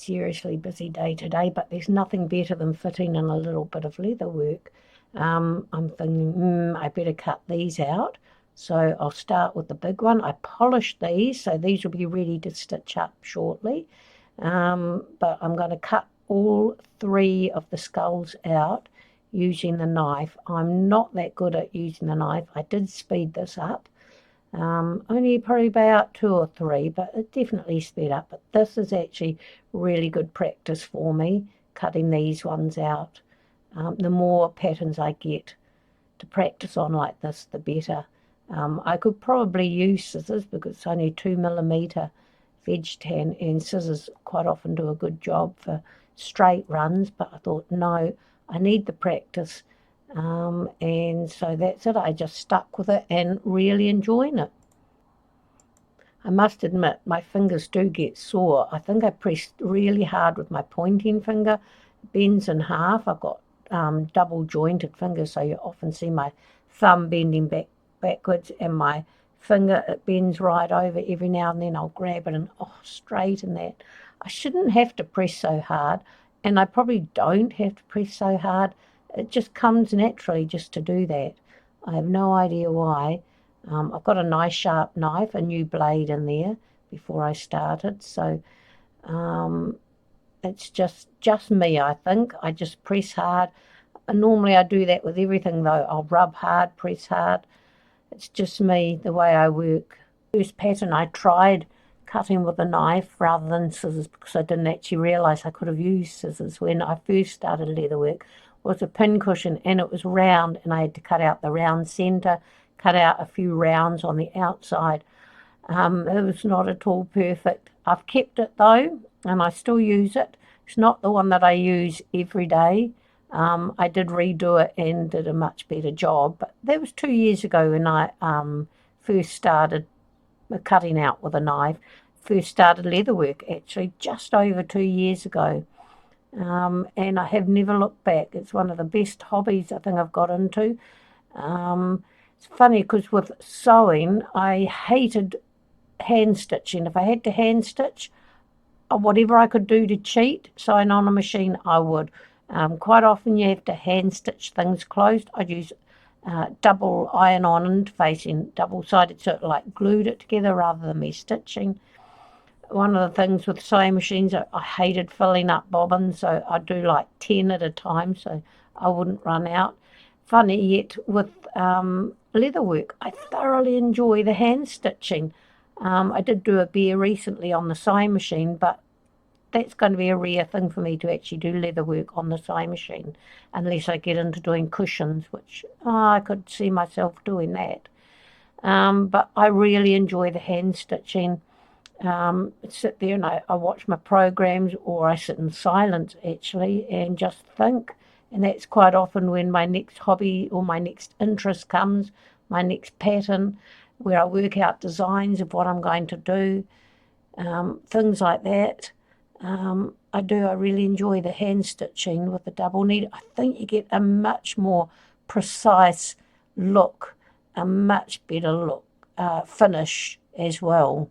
seriously busy day today, but there's nothing better than fitting in a little bit of leather work. I'm thinking, I better cut these out. So I'll start with the big one. I polished these, so these will be ready to stitch up shortly. But I'm going to cut all 3 of the skulls out using the knife. I'm not that good at using the knife. I did speed this up. Only probably about 2 or 3, but it definitely sped up. But this is actually really good practice for me, cutting these ones out. The more patterns I get to practice on like this, the better. I could probably use scissors because it's only 2mm veg tan, and scissors quite often do a good job for straight runs, but I thought, no, I need the practice. And so that's it. I just stuck with it and really enjoying it. I must admit, my fingers do get sore. I think I pressed really hard with my pointing finger. It bends in half. I've got double jointed fingers, so you often see my thumb bending backwards, and my finger, it bends right over. Every now and then I'll grab it and straighten that. I shouldn't have to press so hard, and I probably don't have to press so hard. It just comes naturally just to do that. I have no idea why. I've got a nice sharp knife, a new blade in there before I started, so it's just me, I think. I just press hard. And normally I do that with everything, though. I'll rub hard, press hard. It's just me, the way I work. First pattern I tried cutting with a knife rather than scissors because I didn't actually realise I could have used scissors when I first started leatherwork. Was a pincushion, and it was round, and I had to cut out the round centre, cut out a few rounds on the outside. It was not at all perfect. I've kept it though, and I still use it. It's not the one that I use every day. I did redo it and did a much better job, but that was 2 years ago when I first started cutting out with a knife. First started leatherwork, actually, just over 2 years ago. And I have never looked back. It's one of the best hobbies I think I've got into. It's funny because with sewing, I hated hand stitching. If I had to hand stitch, whatever I could do to cheat sewing on a machine, I would. Quite often you have to hand stitch things closed. I'd use double iron-on interfacing, double-sided, so it like glued it together rather than me stitching. One of the things with sewing machines, I hated filling up bobbins, so I'd do like 10 at a time so I wouldn't run out. Funny, yet with leatherwork, I thoroughly enjoy the hand stitching. I did do a bear recently on the sewing machine, but that's going to be a rare thing for me to actually do leatherwork on the sewing machine, unless I get into doing cushions, which I could see myself doing that. But I really enjoy the hand stitching. Sit there and I watch my programs, or I sit in silence actually and just think. And that's quite often when my next hobby or my next interest comes, my next pattern, where I work out designs of what I'm going to do, things like that. I really enjoy the hand stitching with the double needle. I think you get a much more precise look, a much better look, finish as well.